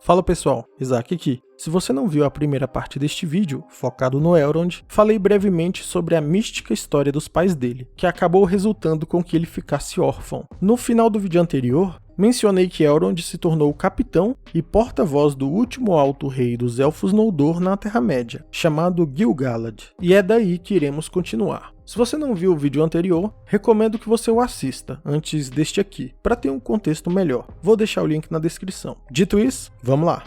Fala pessoal, Isaac aqui. Se você não viu a primeira parte deste vídeo, focado no Elrond, falei brevemente sobre a mística história dos pais dele, que acabou resultando com que ele ficasse órfão. No final do vídeo anterior, mencionei que Elrond se tornou o capitão e porta-voz do último alto rei dos Elfos Noldor na Terra-média, chamado Gil-galad, e é daí que iremos continuar. Se você não viu o vídeo anterior, recomendo que você o assista antes deste aqui, para ter um contexto melhor. Vou deixar o link na descrição. Dito isso, vamos lá!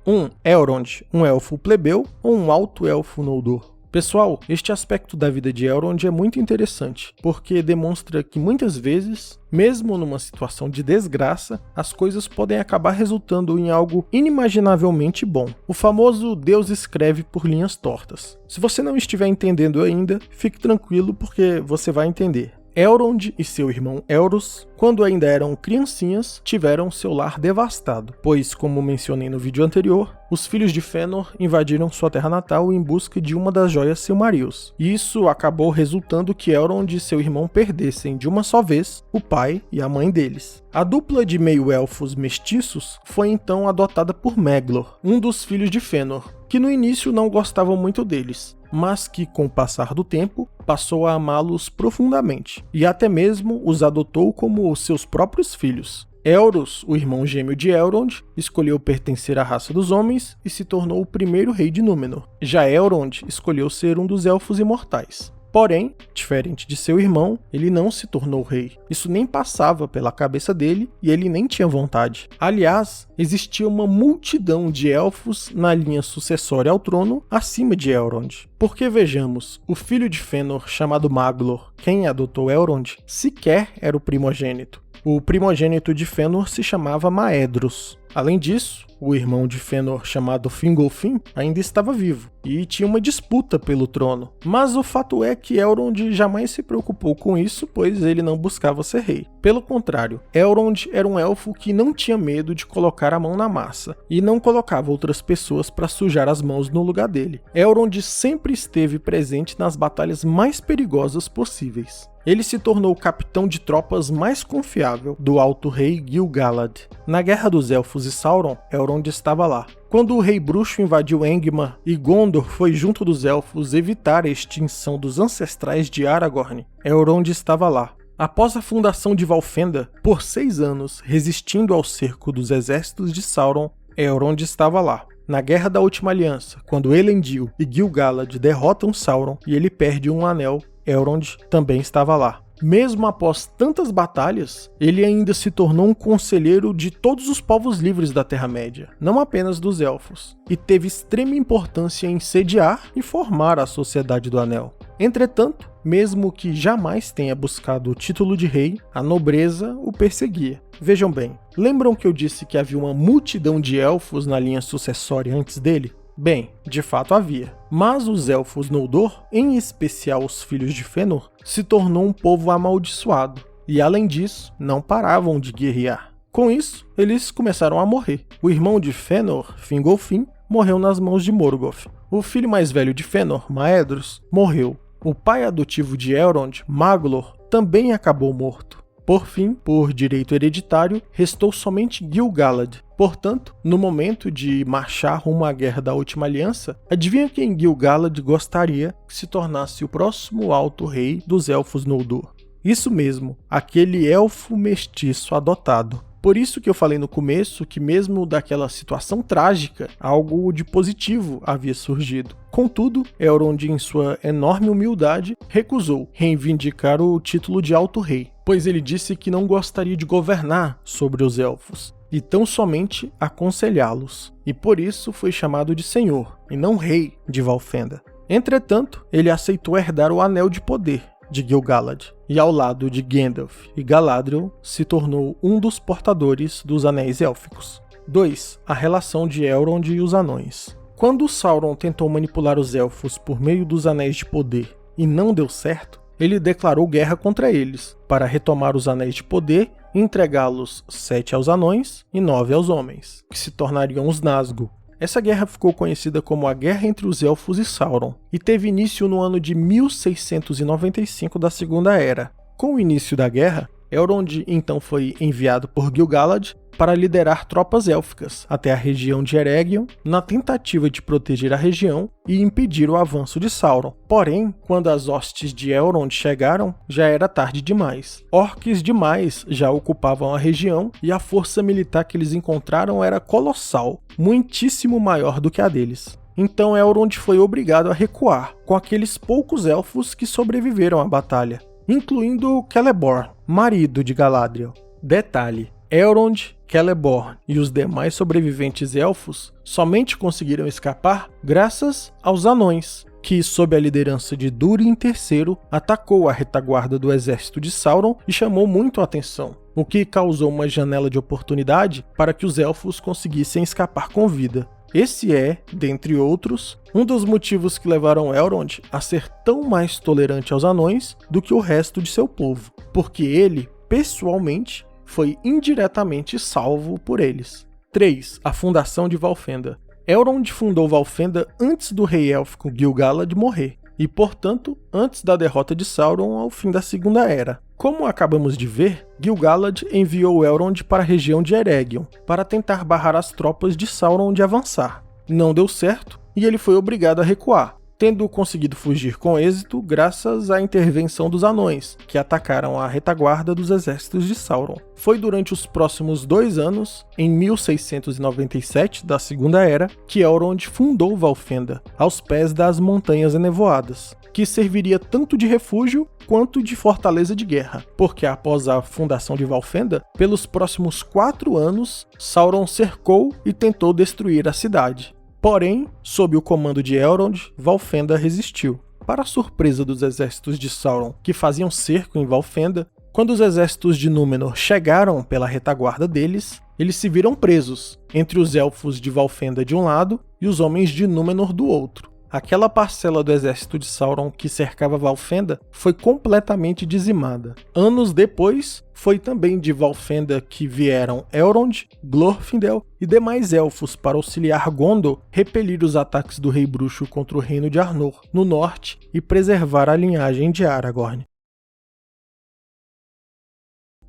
1. Elrond, um elfo plebeu ou um alto elfo Noldor? Pessoal, este aspecto da vida de Elrond é muito interessante, porque demonstra que muitas vezes, mesmo numa situação de desgraça, as coisas podem acabar resultando em algo inimaginavelmente bom. O famoso Deus escreve por linhas tortas. Se você não estiver entendendo ainda, fique tranquilo porque você vai entender. Elrond e seu irmão Elros, quando ainda eram criancinhas, tiveram seu lar devastado, pois, como mencionei no vídeo anterior, os filhos de Fëanor invadiram sua terra natal em busca de uma das joias Silmarils. E isso acabou resultando que Elrond e seu irmão perdessem de uma só vez o pai e a mãe deles. A dupla de meio-elfos mestiços foi então adotada por Maglor, um dos filhos de Fëanor, que no início não gostavam muito deles, mas que, com o passar do tempo, passou a amá-los profundamente, e até mesmo os adotou como seus próprios filhos. Elros, o irmão gêmeo de Elrond, escolheu pertencer à raça dos homens e se tornou o primeiro rei de Númenor. Já Elrond escolheu ser um dos elfos imortais. Porém, diferente de seu irmão, ele não se tornou rei. Isso nem passava pela cabeça dele e ele nem tinha vontade. Aliás, existia uma multidão de elfos na linha sucessória ao trono acima de Elrond. Porque vejamos, o filho de Fëanor chamado Maglor, quem adotou Elrond, sequer era o primogênito. O primogênito de Fëanor se chamava Maedhros. Além disso, o irmão de Fëanor, chamado Fingolfin, ainda estava vivo, e tinha uma disputa pelo trono. Mas o fato é que Elrond jamais se preocupou com isso, pois ele não buscava ser rei. Pelo contrário, Elrond era um elfo que não tinha medo de colocar a mão na massa, e não colocava outras pessoas para sujar as mãos no lugar dele. Elrond sempre esteve presente nas batalhas mais perigosas possíveis. Ele se tornou o capitão de tropas mais confiável do alto rei Gil-galad. Na Guerra dos Elfos e Sauron, Elrond estava lá. Quando o rei bruxo invadiu Angmar e Gondor foi junto dos elfos evitar a extinção dos ancestrais de Aragorn, Elrond estava lá. Após a fundação de Valfenda, por 6 anos, resistindo ao cerco dos exércitos de Sauron, Elrond estava lá. Na Guerra da Última Aliança, quando Elendil e Gil-galad derrotam Sauron e ele perde um anel, Elrond também estava lá. Mesmo após tantas batalhas, ele ainda se tornou um conselheiro de todos os povos livres da Terra-média, não apenas dos Elfos, e teve extrema importância em sediar e formar a Sociedade do Anel. Entretanto, mesmo que jamais tenha buscado o título de rei, a nobreza o perseguia. Vejam bem, lembram que eu disse que havia uma multidão de elfos na linha sucessória antes dele? Bem, de fato havia, mas os Elfos Noldor, em especial os filhos de Fëanor, se tornou um povo amaldiçoado, e além disso, não paravam de guerrear. Com isso, eles começaram a morrer. O irmão de Fëanor, Fingolfin, morreu nas mãos de Morgoth. O filho mais velho de Fëanor, Maedhros, morreu. O pai adotivo de Elrond, Maglor, também acabou morto. Por fim, por direito hereditário, restou somente Gil-galad. Portanto, no momento de marchar rumo à Guerra da Última Aliança, adivinha quem Gil-galad gostaria que se tornasse o próximo alto rei dos Elfos Noldor? Isso mesmo, aquele elfo mestiço adotado. Por isso que eu falei no começo que mesmo daquela situação trágica, algo de positivo havia surgido. Contudo, Elrond, em sua enorme humildade, recusou reivindicar o título de Alto Rei, pois ele disse que não gostaria de governar sobre os elfos, e tão somente aconselhá-los, e por isso foi chamado de Senhor, e não Rei de Valfenda. Entretanto, ele aceitou herdar o Anel de Poder de Gil-galad, e ao lado de Gandalf e Galadriel se tornou um dos portadores dos Anéis Élficos. 2. A relação de Elrond e os Anões. Quando Sauron tentou manipular os Elfos por meio dos Anéis de Poder e não deu certo, ele declarou guerra contra eles, para retomar os Anéis de Poder e entregá-los 7 aos Anões e 9 aos Homens, que se tornariam os Nazgûl. Essa guerra ficou conhecida como a Guerra entre os Elfos e Sauron, e teve início no ano de 1695 da Segunda Era. Com o início da guerra, Elrond então foi enviado por Gil-galad para liderar tropas élficas até a região de Eregion, na tentativa de proteger a região e impedir o avanço de Sauron. Porém, quando as hostes de Elrond chegaram, já era tarde demais. Orcs demais já ocupavam a região e a força militar que eles encontraram era colossal, muitíssimo maior do que a deles. Então Elrond foi obrigado a recuar, com aqueles poucos elfos que sobreviveram à batalha, incluindo Celeborn, marido de Galadriel. Detalhe: Elrond, Celeborn e os demais sobreviventes elfos somente conseguiram escapar graças aos anões, que, sob a liderança de Durin III, atacou a retaguarda do exército de Sauron e chamou muito a atenção, o que causou uma janela de oportunidade para que os elfos conseguissem escapar com vida. Esse é, dentre outros, um dos motivos que levaram Elrond a ser tão mais tolerante aos anões do que o resto de seu povo, porque ele, pessoalmente, foi indiretamente salvo por eles. 3. A fundação de Valfenda. Elrond fundou Valfenda antes do rei élfico Gil-galad morrer, e portanto antes da derrota de Sauron ao fim da Segunda Era. Como acabamos de ver, Gil-galad enviou Elrond para a região de Eregion, para tentar barrar as tropas de Sauron de avançar. Não deu certo, e ele foi obrigado a recuar, tendo conseguido fugir com êxito graças à intervenção dos anões, que atacaram a retaguarda dos exércitos de Sauron. Foi durante os próximos 2 anos, em 1697 da Segunda Era, que Elrond fundou Valfenda, aos pés das Montanhas Enevoadas, que serviria tanto de refúgio quanto de fortaleza de guerra, porque após a fundação de Valfenda, pelos próximos 4 anos, Sauron cercou e tentou destruir a cidade. Porém, sob o comando de Elrond, Valfenda resistiu. Para a surpresa dos exércitos de Sauron, que faziam cerco em Valfenda, quando os exércitos de Númenor chegaram pela retaguarda deles, eles se viram presos, entre os elfos de Valfenda de um lado e os homens de Númenor do outro. Aquela parcela do exército de Sauron que cercava Valfenda foi completamente dizimada. Anos depois, foi também de Valfenda que vieram Elrond, Glorfindel e demais elfos para auxiliar Gondor repelir os ataques do Rei Bruxo contra o reino de Arnor, no norte, e preservar a linhagem de Aragorn.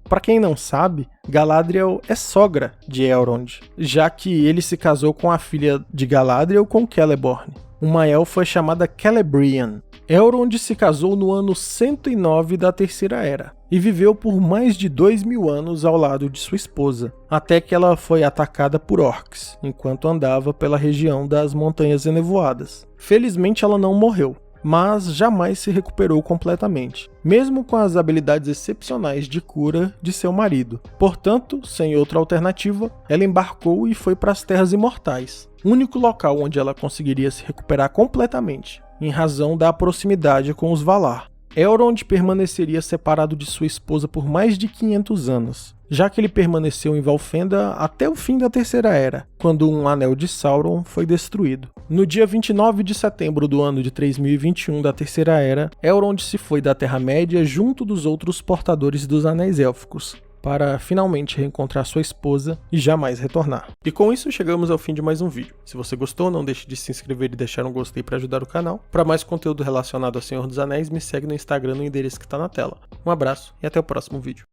Para quem não sabe, Galadriel é sogra de Elrond, já que ele se casou com a filha de Galadriel com Celeborn, uma elfa chamada Celebrian. Elrond se casou no ano 109 da Terceira Era e viveu por mais de 2000 anos ao lado de sua esposa, até que ela foi atacada por orcs, enquanto andava pela região das Montanhas Enevoadas. Felizmente ela não morreu, mas jamais se recuperou completamente, mesmo com as habilidades excepcionais de cura de seu marido. Portanto, sem outra alternativa, ela embarcou e foi para as Terras Imortais, único local onde ela conseguiria se recuperar completamente, em razão da proximidade com os Valar. Elrond permaneceria separado de sua esposa por mais de 500 anos, já que ele permaneceu em Valfenda até o fim da Terceira Era, quando um anel de Sauron foi destruído. No dia 29 de setembro do ano de 3021 da Terceira Era, Elrond se foi da Terra-média junto dos outros portadores dos Anéis Élficos, para finalmente reencontrar sua esposa e jamais retornar. E com isso chegamos ao fim de mais um vídeo. Se você gostou, não deixe de se inscrever e deixar um gostei para ajudar o canal. Para mais conteúdo relacionado ao Senhor dos Anéis, me segue no Instagram no endereço que está na tela. Um abraço e até o próximo vídeo.